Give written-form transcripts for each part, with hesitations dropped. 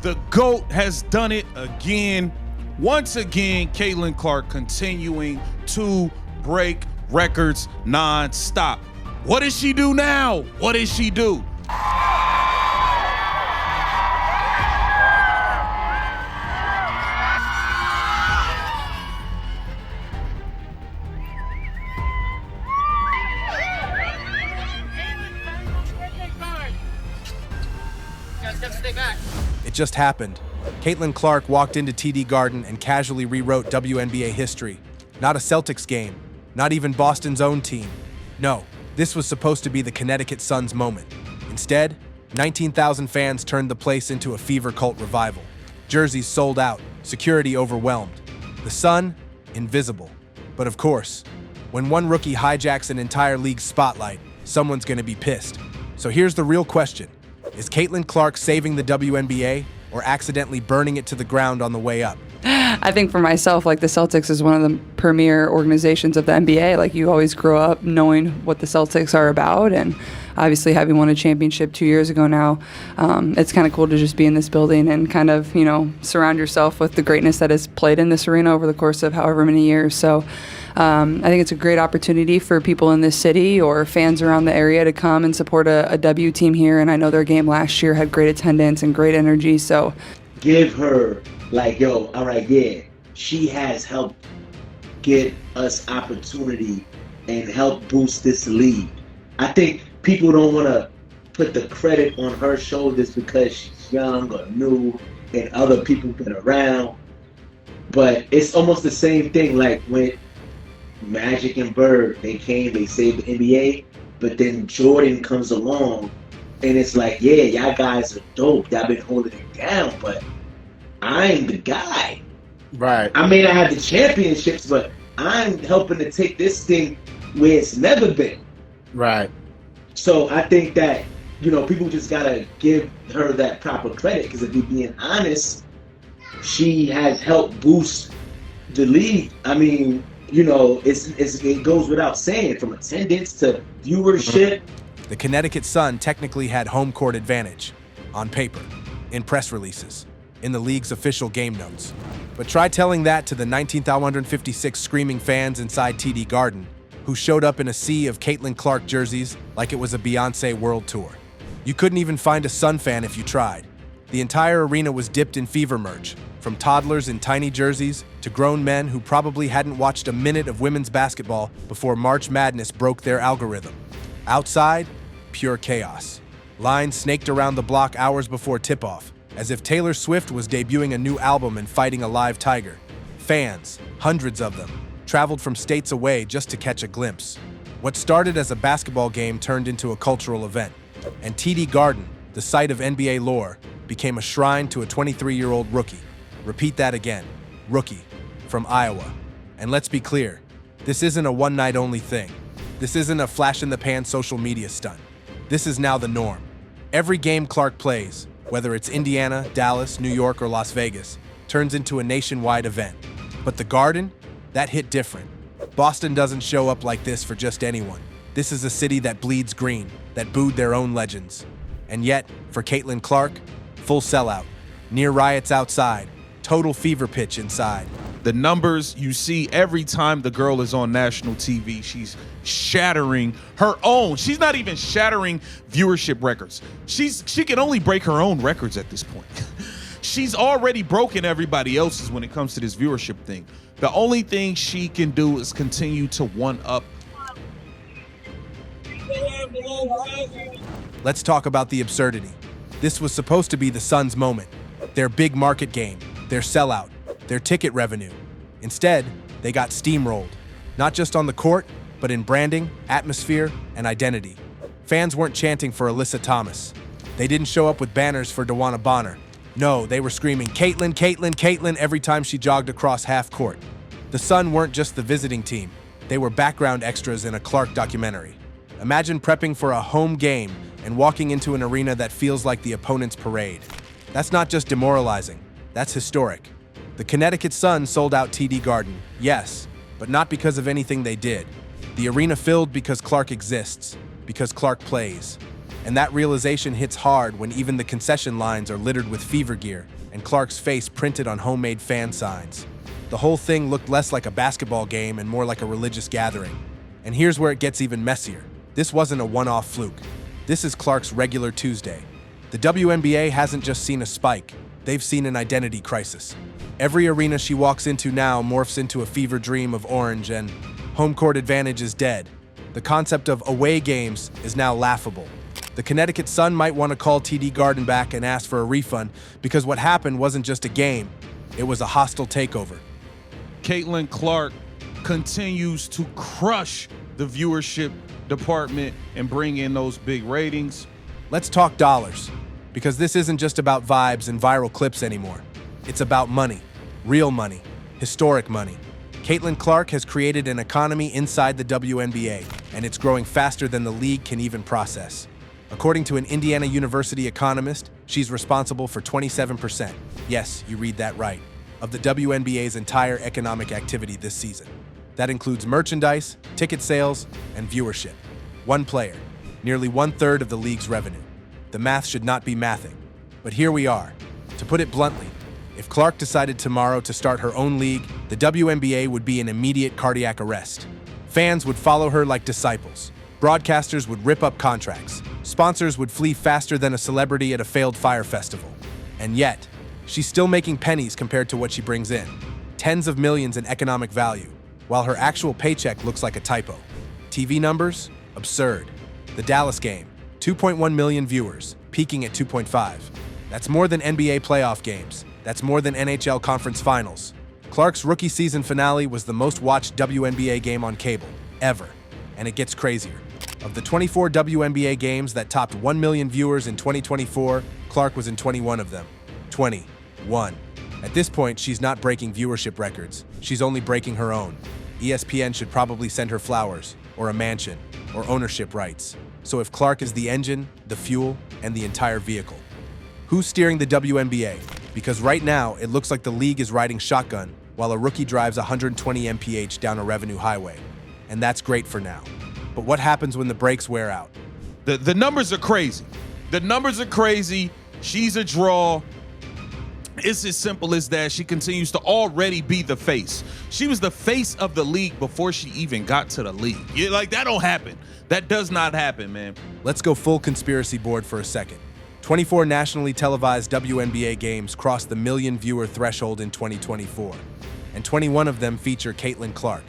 The GOAT has done it again. Once again, Caitlin Clark continuing to break records non-stop. What does she do now? What does she do? It just happened. Caitlin Clark walked into TD Garden and casually rewrote WNBA history. Not a Celtics game, not even Boston's own team. No, this was supposed to be the Connecticut Sun's moment. Instead, 19,000 fans turned the place into a fever cult revival. Jerseys sold out, security overwhelmed. The Sun, invisible. But of course, when one rookie hijacks an entire league's spotlight, someone's gonna be pissed. So here's the real question. Is Caitlin Clark saving the WNBA or accidentally burning it to the ground on the way up? I think for myself, like, the Celtics is one of the premier organizations of the NBA. Like, you always grow up knowing what the Celtics are about, and obviously having won a championship 2 years ago now, it's kind of cool to just be in this building and kind of, surround yourself with the greatness that is played in this arena over the course of however many years. So I think it's a great opportunity for people in this city or fans around the area to come and support a W team here. And I know their game last year had great attendance and great energy. So give her, all right, yeah, she has helped get us opportunity and help boost this league. I think people don't want to put the credit on her shoulders because she's young or new and other people been around. But it's almost the same thing like when Magic and Bird, they came, they saved the NBA, but then Jordan comes along and it's like, yeah, y'all guys are dope. Y'all been holding it down, but I'm the guy. Right. I may not have the championships, but I'm helping to take this thing where it's never been. Right. So I think that, people just gotta give her that proper credit, because if we're being honest, she has helped boost the league. I mean, it goes without saying, from attendance to viewership. The Connecticut Sun technically had home court advantage, on paper, in press releases, in the league's official game notes. But try telling that to the 19,156 screaming fans inside TD Garden, who showed up in a sea of Caitlin Clark jerseys like it was a Beyoncé world tour. You couldn't even find a Sun fan if you tried. The entire arena was dipped in fever merch, from toddlers in tiny jerseys to grown men who probably hadn't watched a minute of women's basketball before March Madness broke their algorithm. Outside, pure chaos. Lines snaked around the block hours before tip-off, as if Taylor Swift was debuting a new album and fighting a live tiger. Fans, hundreds of them, traveled from states away just to catch a glimpse. What started as a basketball game turned into a cultural event, and TD Garden, the site of NBA lore, became a shrine to a 23-year-old rookie. Repeat that again, rookie, from Iowa. And let's be clear, this isn't a one-night-only thing. This isn't a flash-in-the-pan social media stunt. This is now the norm. Every game Clark plays, whether it's Indiana, Dallas, New York, or Las Vegas, turns into a nationwide event. But the Garden? That hit different. Boston doesn't show up like this for just anyone. This is a city that bleeds green, that booed their own legends. And yet, for Caitlin Clark, full sellout. Near riots outside, total fever pitch inside. The numbers you see every time the girl is on national TV, she's shattering her own. She's not even shattering viewership records. She can only break her own records at this point. She's already broken everybody else's when it comes to this viewership thing. The only thing she can do is continue to one-up. Let's talk about the absurdity. This was supposed to be the Sun's moment, their big market game, their sellout, their ticket revenue. Instead, they got steamrolled, not just on the court, but in branding, atmosphere, and identity. Fans weren't chanting for Alyssa Thomas. They didn't show up with banners for DeWanna Bonner. No, they were screaming, "Caitlin, Caitlin, Caitlin," every time she jogged across half court. The Sun weren't just the visiting team. They were background extras in a Clark documentary. Imagine prepping for a home game and walking into an arena that feels like the opponent's parade. That's not just demoralizing, that's historic. The Connecticut Sun sold out TD Garden, yes, but not because of anything they did. The arena filled because Clark exists, because Clark plays. And that realization hits hard when even the concession lines are littered with fever gear and Clark's face printed on homemade fan signs. The whole thing looked less like a basketball game and more like a religious gathering. And here's where it gets even messier. This wasn't a one-off fluke. This is Clark's regular Tuesday. The WNBA hasn't just seen a spike, they've seen an identity crisis. Every arena she walks into now morphs into a fever dream of orange, and home court advantage is dead. The concept of away games is now laughable. The Connecticut Sun might want to call TD Garden back and ask for a refund, because what happened wasn't just a game, it was a hostile takeover. Caitlin Clark continues to crush the viewership department and bring in those big ratings. Let's talk dollars, because this isn't just about vibes and viral clips anymore. It's about money, real money, historic money. Caitlin Clark has created an economy inside the WNBA, and it's growing faster than the league can even process. According to an Indiana University economist, she's responsible for 27%. Yes, you read that right. Of the WNBA's entire economic activity this season. That includes merchandise, ticket sales, and viewership. One player, nearly 1/3 of the league's revenue. The math should not be mathing, but here we are. To put it bluntly, if Clark decided tomorrow to start her own league, the WNBA would be in immediate cardiac arrest. Fans would follow her like disciples. Broadcasters would rip up contracts. Sponsors would flee faster than a celebrity at a failed fire festival. And yet, she's still making pennies compared to what she brings in. Tens of millions in economic value, while her actual paycheck looks like a typo. TV numbers? Absurd. The Dallas game, 2.1 million viewers, peaking at 2.5. That's more than NBA playoff games. That's more than NHL conference finals. Clark's rookie season finale was the most watched WNBA game on cable, ever. And it gets crazier. Of the 24 WNBA games that topped 1 million viewers in 2024, Clark was in 21 of them. 21. At this point, she's not breaking viewership records. She's only breaking her own. ESPN should probably send her flowers, or a mansion, or ownership rights. So if Clark is the engine, the fuel, and the entire vehicle, who's steering the WNBA? Because right now, it looks like the league is riding shotgun while a rookie drives 120 mph down a revenue highway. And that's great for now. But what happens when the brakes wear out? The numbers are crazy. The numbers are crazy. She's a draw. It's as simple as that. She continues to already be the face. She was the face of the league before she even got to the league. That don't happen. That does not happen, man. Let's go full conspiracy board for a second. 24 nationally televised WNBA games crossed the million-viewer threshold in 2024, and 21 of them feature Caitlin Clark.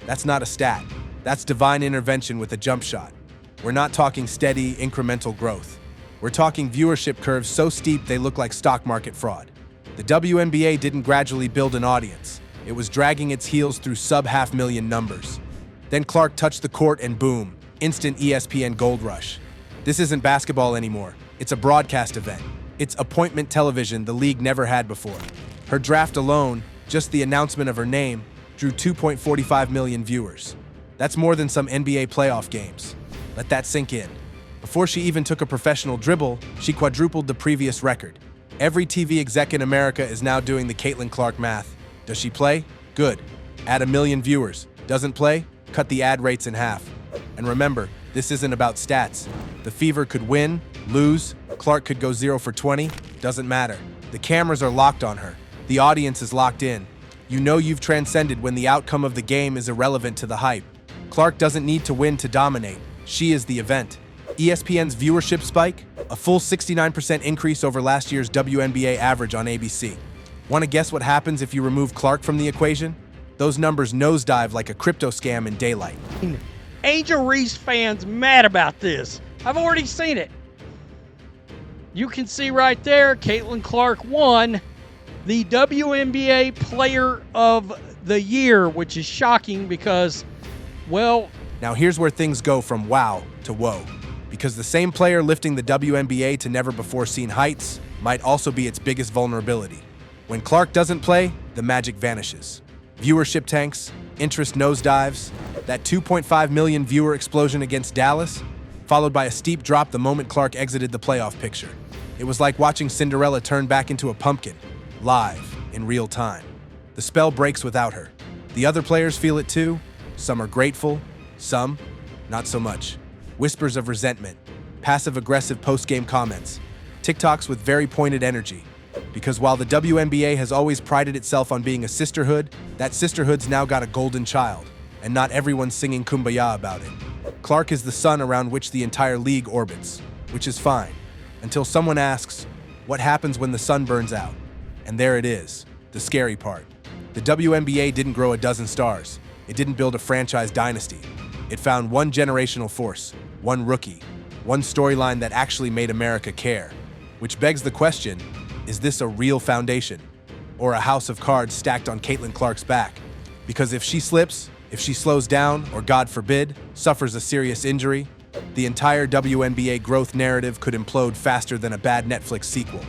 That's not a stat. That's divine intervention with a jump shot. We're not talking steady, incremental growth. We're talking viewership curves so steep they look like stock market fraud. The WNBA didn't gradually build an audience. It was dragging its heels through sub-500,000 numbers. Then Clark touched the court and boom, instant ESPN gold rush. This isn't basketball anymore. It's a broadcast event. It's appointment television the league never had before. Her draft alone, just the announcement of her name, drew 2.45 million viewers. That's more than some NBA playoff games. Let that sink in. Before she even took a professional dribble, she quadrupled the previous record. Every TV exec in America is now doing the Caitlin Clark math. Does she play? Good. Add 1 million viewers. Doesn't play? Cut the ad rates in half. And remember, this isn't about stats. The Fever could win, lose, Clark could go 0 for 20, doesn't matter. The cameras are locked on her. The audience is locked in. You know you've transcended when the outcome of the game is irrelevant to the hype. Clark doesn't need to win to dominate. She is the event. ESPN's viewership spike? A full 69% increase over last year's WNBA average on ABC. Want to guess what happens if you remove Clark from the equation? Those numbers nosedive like a crypto scam in daylight. Angel Reese fans mad about this. I've already seen it. You can see right there, Caitlin Clark won the WNBA Player of the Year, which is shocking because, well... Now here's where things go from wow to whoa. Because the same player lifting the WNBA to never-before-seen heights might also be its biggest vulnerability. When Clark doesn't play, the magic vanishes. Viewership tanks, interest nosedives, that 2.5 million viewer explosion against Dallas, followed by a steep drop the moment Clark exited the playoff picture. It was like watching Cinderella turn back into a pumpkin, live, in real time. The spell breaks without her. The other players feel it too. Some are grateful, some, not so much. Whispers of resentment. passive-aggressive post-game comments, TikToks with very pointed energy. Because while the WNBA has always prided itself on being a sisterhood, that sisterhood's now got a golden child, and not everyone's singing Kumbaya about it. Clark is the sun around which the entire league orbits, which is fine, until someone asks, what happens when the sun burns out? And there it is, the scary part. The WNBA didn't grow a dozen stars. It didn't build a franchise dynasty. It found one generational force, one rookie, one storyline that actually made America care. Which begs the question, is this a real foundation? Or a house of cards stacked on Caitlin Clark's back? Because if she slips, if she slows down, or God forbid, suffers a serious injury, the entire WNBA growth narrative could implode faster than a bad Netflix sequel.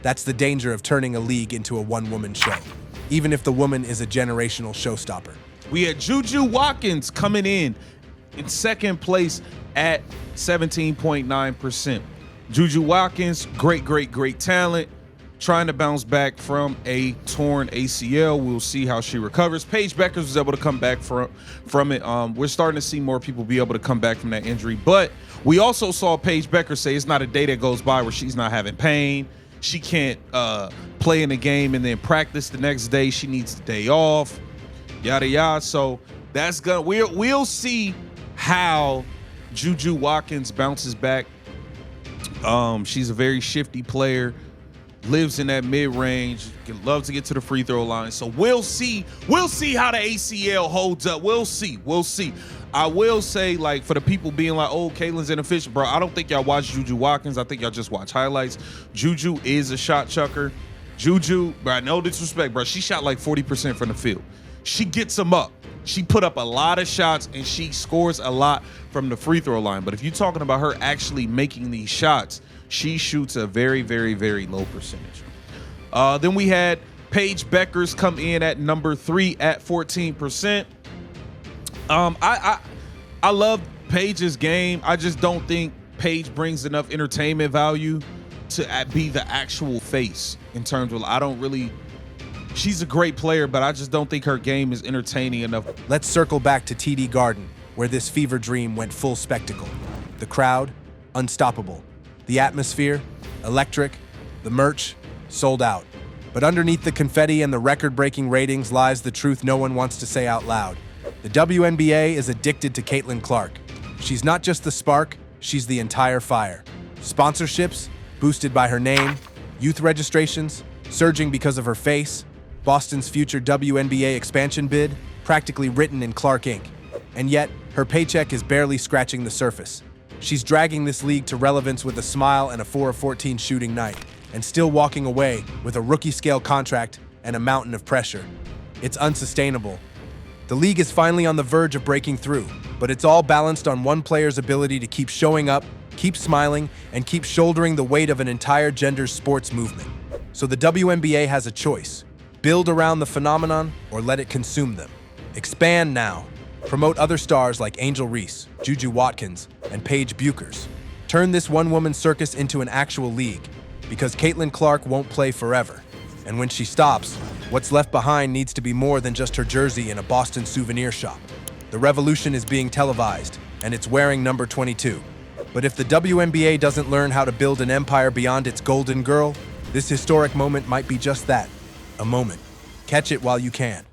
That's the danger of turning a league into a one-woman show, even if the woman is a generational showstopper. We had Juju Watkins coming in second place at 17.9%. Juju Watkins, great talent, trying to bounce back from a torn ACL. We'll see how she recovers. Paige Beckers was able to come back from it. We're starting to see more people be able to come back from that injury. But we also saw Paige Beckers say it's not a day that goes by where she's not having pain. She can't play in the game and then practice the next day. She needs the day off, yada yada. So that's gonna we'll see how Juju Watkins bounces back. She's a very shifty player, lives in that mid-range, loves to get to the free throw line. So we'll see how the ACL holds up. We'll see. I will say, like, for the people being like, oh, Caitlin's inefficient, bro, I don't think y'all watch Juju Watkins. I think y'all just watch highlights. Juju is a shot chucker. Juju, bro, no disrespect, bro, she shot like 40% from the field. She gets them up. She put up a lot of shots, and she scores a lot from the free throw line. But if you're talking about her actually making these shots, she shoots a very, very, very low percentage. Then we had Paige Beckers come in at number 3 at 14%. I love Paige's game. I just don't think Paige brings enough entertainment value to be the actual face in terms of, she's a great player, but I just don't think her game is entertaining enough. Let's circle back to TD Garden, where this fever dream went full spectacle. The crowd, unstoppable. The atmosphere, electric. The merch, sold out. But underneath the confetti and the record-breaking ratings lies the truth no one wants to say out loud. The WNBA is addicted to Caitlin Clark. She's not just the spark, she's the entire fire. Sponsorships, boosted by her name. Youth registrations, surging because of her face. Boston's future WNBA expansion bid, practically written in Clark ink. And yet, her paycheck is barely scratching the surface. She's dragging this league to relevance with a smile and a 4 of 14 shooting night, and still walking away with a rookie-scale contract and a mountain of pressure. It's unsustainable. The league is finally on the verge of breaking through, but it's all balanced on one player's ability to keep showing up, keep smiling, and keep shouldering the weight of an entire gender sports movement. So the WNBA has a choice. Build around the phenomenon or let it consume them. Expand now. Promote other stars like Angel Reese, Juju Watkins, and Paige Beckers. Turn this one-woman circus into an actual league, because Caitlin Clark won't play forever. And when she stops, what's left behind needs to be more than just her jersey in a Boston souvenir shop. The revolution is being televised, and it's wearing number 22. But if the WNBA doesn't learn how to build an empire beyond its golden girl, this historic moment might be just that, a moment. Catch it while you can.